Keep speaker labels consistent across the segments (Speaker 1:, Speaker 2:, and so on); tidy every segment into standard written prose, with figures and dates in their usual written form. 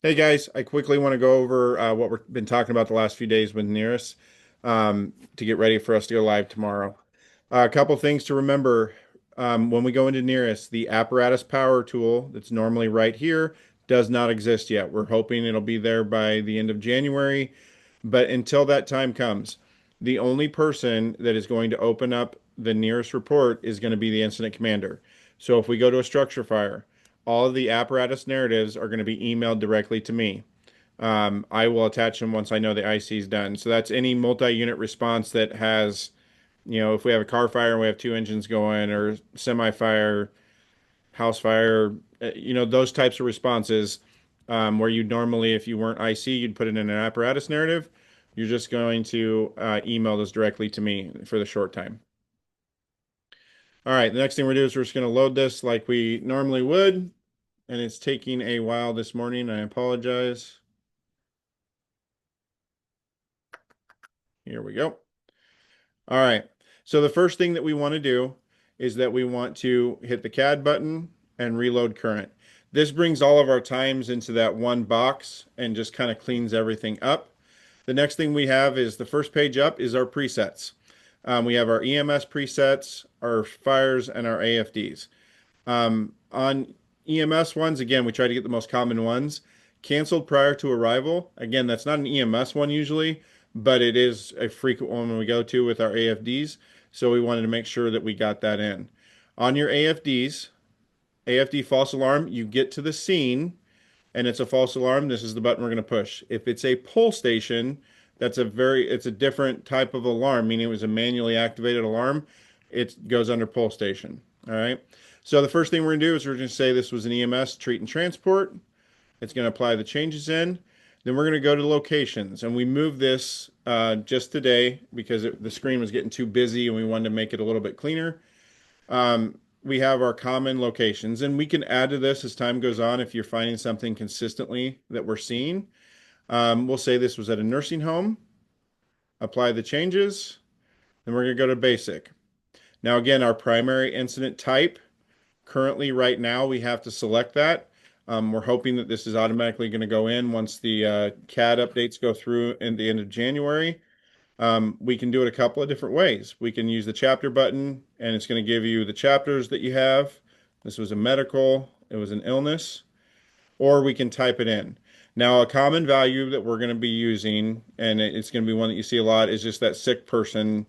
Speaker 1: Hey guys, I quickly want to go over what we've been talking about the last few days with NERIS to get ready for us to go live tomorrow. A couple things to remember when we go into NERIS, the apparatus power tool that's normally right here does not exist yet. We're hoping it'll be there by the end of January, but until that time comes, the only person that is going to open up the NERIS report is going to be the incident commander. So if we go to a structure fire, all of the apparatus narratives are going to be emailed directly to me. I will attach them once I know the IC is done. So that's any multi-unit response that has, if we have a car fire and we have two engines going, or semi-fire, house fire, those types of responses, where you normally, if you weren't IC, you'd put it in an apparatus narrative. You're just going to email those directly to me for the short time. All right, the next thing we're doing is we're just going to load this like we normally would, and it's taking a while this morning. I apologize. Here we go. All right. So the first thing that we want to do is that we want to hit the CAD button and reload current. This brings all of our times into that one box and just kind of cleans everything up. The next thing we have is the first page up is our presets. We have our EMS presets, our fires, and our AFDs. On EMS ones, again, we try to get the most common ones. Canceled prior to arrival. Again, that's not an EMS one usually, but it is a frequent one when we go to with our AFDs. So we wanted to make sure that we got that in. On your AFDs, AFD false alarm, you get to the scene and it's a false alarm. This is the button we're going to push. If it's a pull station, it's a different type of alarm, meaning it was a manually activated alarm. It goes under pull station. All right. So the first thing we're going to do is we're going to say this was an EMS treat and transport. It's going to apply the changes in. Then we're going to go to locations, and we moved this just today because the screen was getting too busy and we wanted to make it a little bit cleaner. We have our common locations, and we can add to this as time goes on if you're finding something consistently that we're seeing. We'll say this was at a nursing home, apply the changes, then we're going to go to basic. Now, again, our primary incident type, currently right now, we have to select that. We're hoping that this is automatically going to go in once the CAD updates go through in the end of January. We can do it a couple of different ways. We can use the chapter button, and it's going to give you the chapters that you have. This was a medical, it was an illness, or we can type it in. Now, a common value that we're going to be using, and it's going to be one that you see a lot, is just that sick person.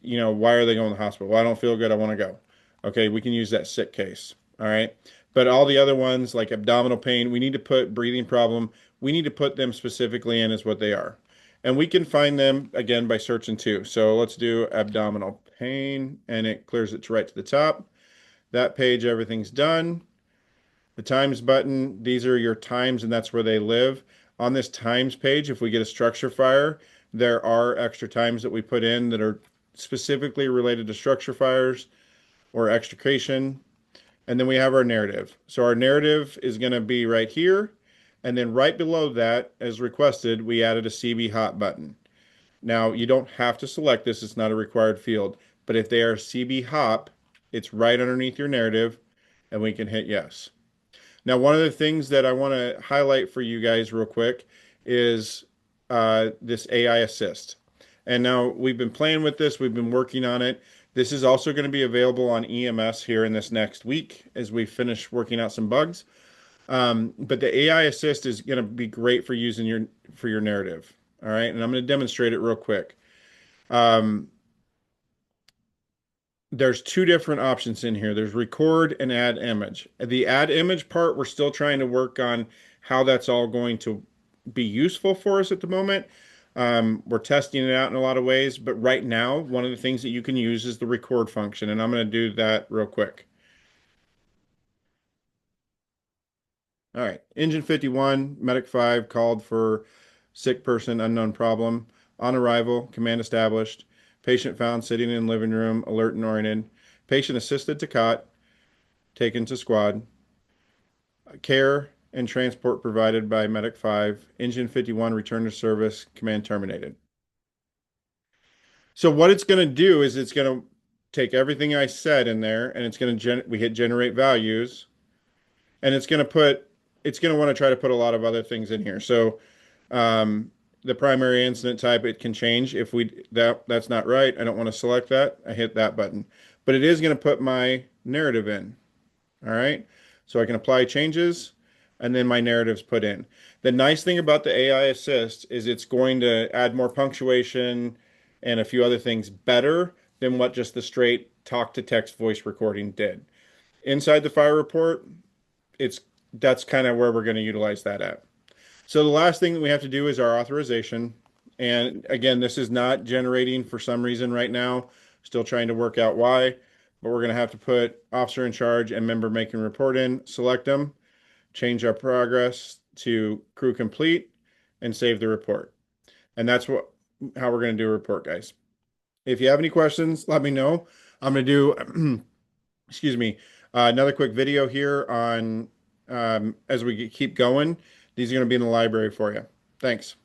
Speaker 1: Why are they going to the hospital? Well, I don't feel good. I want to go. Okay, we can use that sick case. All right. But all the other ones, like abdominal pain, we need to put breathing problem, we need to put them specifically in as what they are. And we can find them again by searching too. So let's do abdominal pain, and it clears it right to the top. That page, everything's done. The times button, these are your times, and that's where they live. On this times page, if we get a structure fire, there are extra times that we put in that are specifically related to structure fires or extrication. And then we have our narrative. So our narrative is going to be right here. And then right below that, as requested, we added a CB hot button. Now, you don't have to select this. It's not a required field. But if they are CB hop, it's right underneath your narrative, and we can hit yes. Now, one of the things that I want to highlight for you guys real quick is this AI assist. And now we've been playing with this, we've been working on it. This is also going to be available on EMS here in this next week as we finish working out some bugs. But the AI assist is going to be great for using your narrative. All right, and I'm going to demonstrate it real quick. There's two different options in here. There's record and add image. The add image part, we're still trying to work on how that's all going to be useful for us at the moment. We're testing it out in a lot of ways, but right now, one of the things that you can use is the record function, and I'm going to do that real quick. All right, Engine 51, Medic 5 called for sick person, unknown problem. On arrival, command established. Patient found sitting in living room, alert and oriented. Patient assisted to cot, taken to squad. Care and transport provided by Medic 5. Engine 51 returned to service, command terminated. So what it's going to do is it's going to take everything I said in there, and it's going to we hit generate values, and it's going to put it's going to want to try to put a lot of other things in here. So um, the primary incident type, it can change. If that's not right, I don't want to select that. I hit that button. But it is going to put my narrative in. All right. So I can apply changes and then my narrative's put in. The nice thing about the AI Assist is it's going to add more punctuation and a few other things better than what just the straight talk to text voice recording did. Inside the fire report, it's that's kind of where we're going to utilize that at. So the last thing that we have to do is our authorization. And again, this is not generating for some reason right now. Still trying to work out why, but we're going to have to put officer in charge and member making report in, select them, change our progress to crew complete, and save the report. And that's how we're going to do a report, guys. If you have any questions, let me know. I'm going to do, excuse me, another quick video here on as we keep going. These are going to be in the library for you. Thanks.